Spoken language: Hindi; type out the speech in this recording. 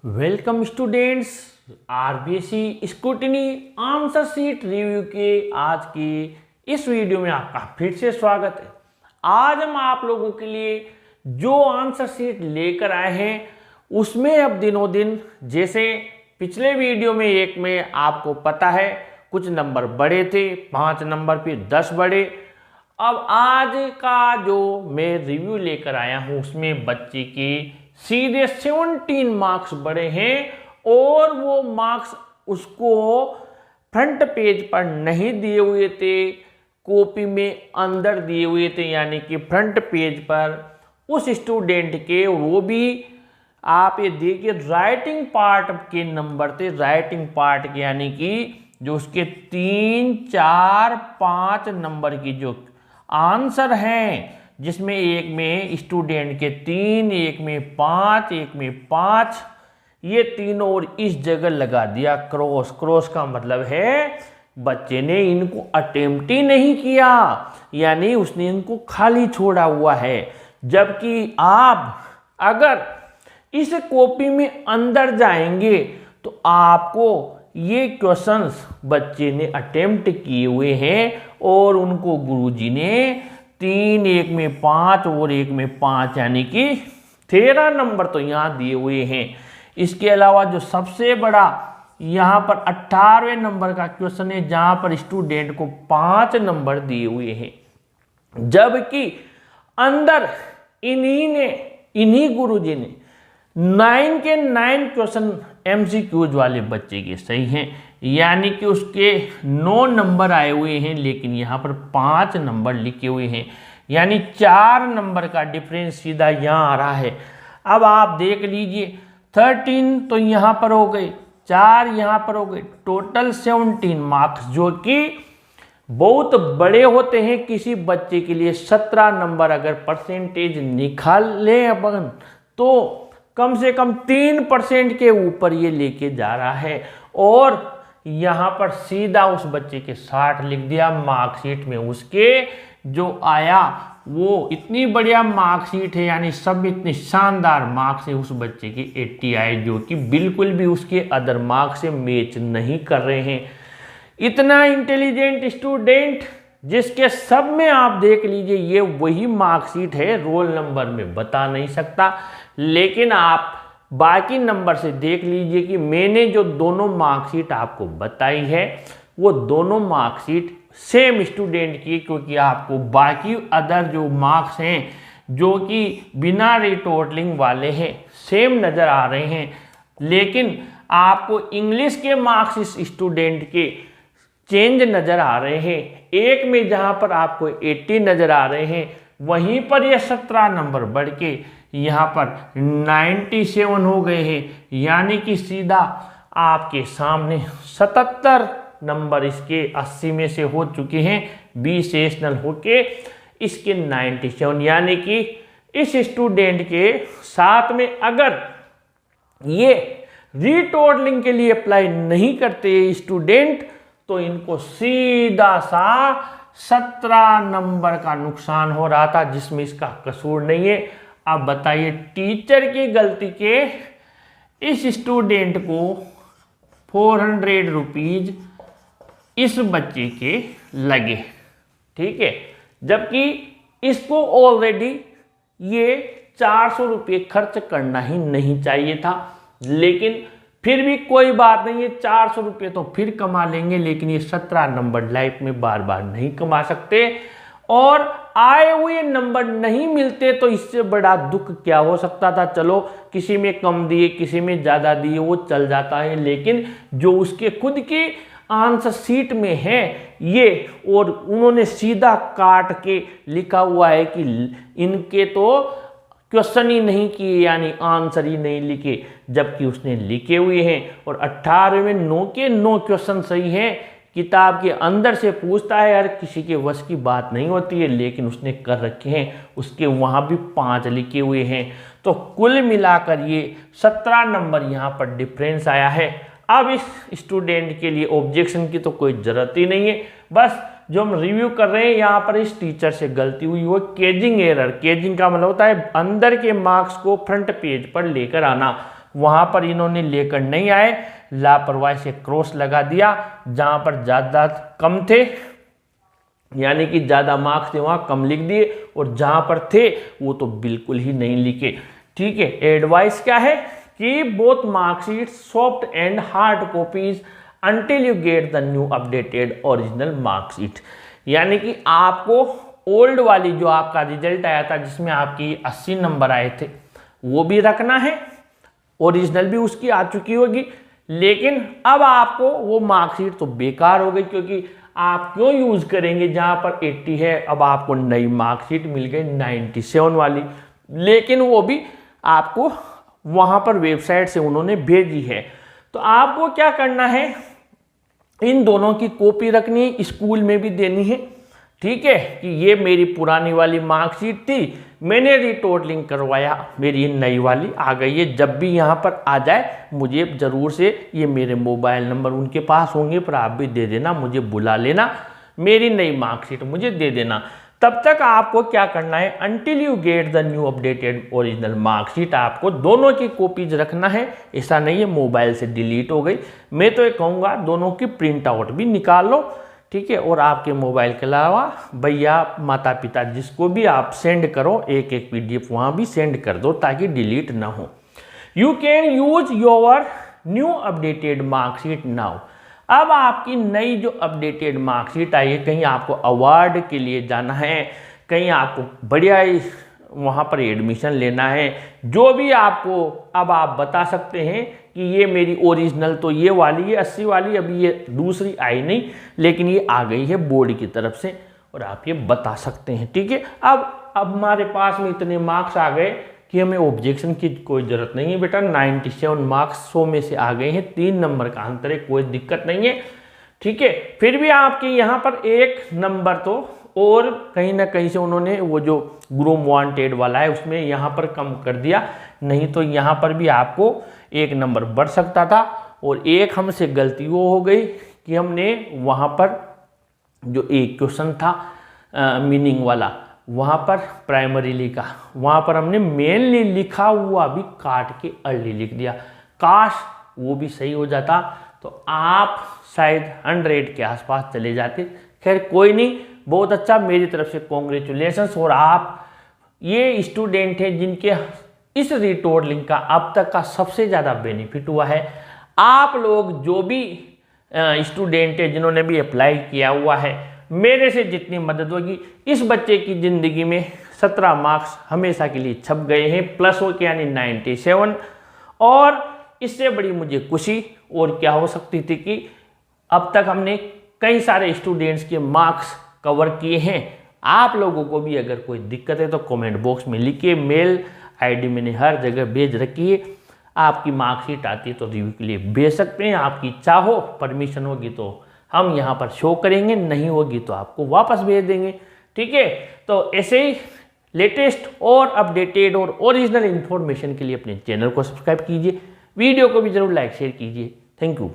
Welcome students. RBSC scrutiny answer sheet review के आज की इस वीडियो में आपका फिर से स्वागत है। आज हम आप लोगों के लिए जो आंसर शीट लेकर आए हैं उसमें अब दिनों दिन जैसे पिछले वीडियो में एक में आपको पता है कुछ नंबर बड़े थे, 5 नंबर पे 10 बड़े। अब आज का जो मैं रिव्यू लेकर आया हूं उसमें बच्चे के सीधे 17 मार्क्स बड़े हैं और वो मार्क्स उसको फ्रंट पेज पर नहीं दिए हुए थे, कॉपी में अंदर दिए हुए थे, यानी कि फ्रंट पेज पर उस स्टूडेंट के वो भी आप ये देखिए राइटिंग पार्ट के नंबर थे। राइटिंग पार्ट के यानी कि जो उसके 3, 4, 5 नंबर की जो आंसर हैं, जिसमें एक में स्टूडेंट के 3, एक में 5, एक में 5, ये तीनों और इस जगह लगा दिया क्रॉस। क्रॉस का मतलब है बच्चे ने इनको अटेम्प्ट ही नहीं किया, यानी उसने इनको खाली छोड़ा हुआ है। जबकि आप अगर इस कॉपी में अंदर जाएंगे तो आपको ये क्वेश्चंस बच्चे ने अटेम्प्ट किए हुए हैं और उनको गुरुजी ने 3, एक में 5 और एक में 5 यानी कि 13 नंबर तो यहाँ दिए हुए हैं। इसके अलावा जो सबसे बड़ा यहाँ पर 18वें नंबर का क्वेश्चन है जहाँ पर स्टूडेंट को 5 नंबर दिए हुए हैं, जबकि अंदर इन्हीं गुरुजी ने 9 के 9 क्वेश्चन एमसीक्यूज वाले बच्चे के सही हैं, यानी कि उसके 9 नंबर आए हुए हैं लेकिन यहाँ पर 5 नंबर लिखे हुए हैं, यानी 4 नंबर का डिफरेंस सीधा यहाँ आ रहा है। अब आप देख लीजिए 13 तो यहाँ पर हो गए, 4 यहाँ पर हो गए, टोटल 17 मार्क्स जो कि बहुत बड़े होते हैं किसी बच्चे के लिए। 17 नंबर अगर परसेंटेज निकाल लें अपन तो कम से कम 3% के ऊपर ये लेके जा रहा है। और यहाँ पर सीधा उस बच्चे के 60 लिख दिया। मार्कशीट में उसके जो आया वो इतनी बढ़िया मार्कशीट है, यानी सब इतने शानदार मार्क्स है। उस बच्चे की 80 आए जो कि बिल्कुल भी उसके अदर मार्क्स से मैच नहीं कर रहे हैं। इतना इंटेलिजेंट स्टूडेंट जिसके सब में आप देख लीजिए ये वही मार्कशीट है, रोल नंबर में बता नहीं सकता, लेकिन आप बाकी नंबर से देख लीजिए कि मैंने जो दोनों मार्कशीट आपको बताई है वो दोनों मार्कशीट सेम स्टूडेंट की, क्योंकि आपको बाकी अदर जो मार्क्स हैं जो कि बिना रिटोटलिंग वाले हैं सेम नज़र आ रहे हैं, लेकिन आपको इंग्लिश के मार्क्स इस स्टूडेंट के चेंज नज़र आ रहे हैं। एक में जहाँ पर आपको 80 नज़र आ रहे हैं वहीं पर ये 17 नंबर बढ़ के यहाँ पर 97 हो गए हैं, यानी कि सीधा आपके सामने 77 नंबर इसके 80 में से हो चुके हैं, 20 सेशनल होके इसके 97, यानी कि इस स्टूडेंट के साथ में अगर ये रीटोटलिंग के लिए अप्लाई नहीं करते स्टूडेंट तो इनको सीधा सा 17 नंबर का नुकसान हो रहा था, जिसमें इसका कसूर नहीं है। अब बताइए टीचर की गलती के इस स्टूडेंट को 400 रुपीज इस बच्चे के लगे, ठीक है, जबकि इसको ऑलरेडी ये 400 रुपये खर्च करना ही नहीं चाहिए था। लेकिन फिर भी कोई बात नहीं है, 400 रुपये तो फिर कमा लेंगे, लेकिन ये 17 नंबर लाइफ में बार बार नहीं कमा सकते। और आए हुए नंबर नहीं मिलते तो इससे बड़ा दुख क्या हो सकता था। चलो किसी में कम दिए किसी में ज़्यादा दिए वो चल जाता है, लेकिन जो उसके खुद के आंसर शीट में है ये, और उन्होंने सीधा काट के लिखा हुआ है कि इनके तो क्वेश्चन ही नहीं किए, यानी आंसर ही नहीं लिखे, जबकि उसने लिखे हुए हैं। और 18 में 9 के 9 क्वेश्चन सही हैं। किताब के अंदर से पूछता है, यार किसी के वश की बात नहीं होती है, लेकिन उसने कर रखे हैं, उसके वहाँ भी 5 लिखे हुए हैं। तो कुल मिलाकर ये 17 नंबर यहाँ पर डिफरेंस आया है। अब इस स्टूडेंट के लिए ऑब्जेक्शन की तो कोई ज़रूरत ही नहीं है, बस जो हम रिव्यू कर रहे हैं यहाँ पर इस टीचर से गलती हुई वो केजिंग एरर। केजिंग का मतलब होता है अंदर के मार्क्स को फ्रंट पेज पर लेकर आना। वहाँ पर इन्होंने लेकर नहीं आए, लापरवाही से क्रॉस लगा दिया। जहाँ पर ज़्यादा कम थे यानी कि ज़्यादा मार्क्स थे वहाँ कम लिख दिए, और जहाँ पर थे वो तो बिल्कुल ही नहीं लिखे। ठीक है, एडवाइस क्या है कि both marksheet soft and hard copies until you get the new updated original marksheet. यानी कि आपको ओल्ड वाली जो आपका रिजल्ट आया था जिसमें आपकी 80 नंबर आए थे वो भी रखना है, ओरिजिनल भी उसकी आ चुकी होगी, लेकिन अब आपको वो मार्कशीट तो बेकार हो गई, क्योंकि आप क्यों यूज़ करेंगे जहाँ पर 80 है। अब आपको नई मार्कशीट मिल गई 97 वाली, लेकिन वो भी आपको वहाँ पर वेबसाइट से उन्होंने भेजी है। तो आपको क्या करना है, इन दोनों की कॉपी रखनी है, स्कूल में भी देनी है। ठीक है, कि ये मेरी पुरानी वाली मार्कशीट थी, मैंने रिटोटलिंग करवाया, मेरी नई वाली आ गई है। जब भी यहाँ पर आ जाए मुझे ज़रूर से, ये मेरे मोबाइल नंबर उनके पास होंगे पर आप भी दे देना, मुझे बुला लेना, मेरी नई मार्कशीट मुझे दे देना। तब तक आपको क्या करना है, until you get the new updated original marksheet, आपको दोनों की कॉपीज रखना है। ऐसा नहीं है मोबाइल से डिलीट हो गई, मैं तो ये कहूँगा दोनों की प्रिंट आउट भी निकाल लो। ठीक है, और आपके मोबाइल के अलावा भैया माता पिता जिसको भी आप सेंड करो, एक एक PDF वहाँ भी सेंड कर दो ताकि डिलीट ना हो। You can use your new updated marksheet now. अब आपकी नई जो अपडेटेड मार्कशीट आई है, कहीं आपको अवार्ड के लिए जाना है, कहीं आपको बढ़िया वहाँ पर एडमिशन लेना है, जो भी आपको, अब आप बता सकते हैं कि ये मेरी ओरिजिनल तो ये वाली है 80 वाली, अभी ये दूसरी आई नहीं लेकिन ये आ गई है बोर्ड की तरफ से, और आप ये बता सकते हैं। ठीक है, अब हमारे पास में इतने मार्क्स आ गए कि हमें ऑब्जेक्शन की कोई ज़रूरत नहीं है बेटा। 97 मार्क्स 100 में से आ गए हैं, 3 नंबर का अंतर है, कोई दिक्कत नहीं है। ठीक है, फिर भी आपके यहाँ पर 1 नंबर तो और कहीं ना कहीं से उन्होंने वो जो ग्रूम वांटेड वाला है उसमें यहाँ पर कम कर दिया, नहीं तो यहाँ पर भी आपको 1 नंबर बढ़ सकता था। और एक हमसे गलती वो हो गई कि हमने वहाँ पर जो एक क्वेश्चन था मीनिंग वाला, वहाँ पर प्राइमरी लिखा, वहाँ पर हमने मेनली लिखा हुआ भी काट के अर्ली लिख दिया। काश वो भी सही हो जाता तो आप शायद 100 के आसपास चले जाते। खैर कोई नहीं, बहुत अच्छा, मेरी तरफ से कॉन्ग्रेचुलेशंस। और आप ये स्टूडेंट हैं जिनके इस रिटोटलिंग का अब तक का सबसे ज़्यादा बेनिफिट हुआ है। आप लोग जो भी स्टूडेंट है जिन्होंने भी अप्लाई किया हुआ है, मेरे से जितनी मदद होगी, इस बच्चे की ज़िंदगी में 17 मार्क्स हमेशा के लिए छप गए हैं, प्लस हो के यानी 97। और इससे बड़ी मुझे खुशी और क्या हो सकती थी कि अब तक हमने कई सारे स्टूडेंट्स के मार्क्स कवर किए हैं। आप लोगों को भी अगर कोई दिक्कत है तो कमेंट बॉक्स में लिखिए, मेल ID मैंने हर जगह भेज रखी है। आपकी मार्कशीट आती है तो रिव्यू के लिए भेज सकते हैं, आपकी इच्छा हो, परमिशन होगी तो हम यहाँ पर शो करेंगे, नहीं होगी तो आपको वापस भेज देंगे। ठीक है, तो ऐसे ही लेटेस्ट और अपडेटेड और ओरिजिनल इन्फॉर्मेशन के लिए अपने चैनल को सब्सक्राइब कीजिए, वीडियो को भी जरूर लाइक शेयर कीजिए। Thank you.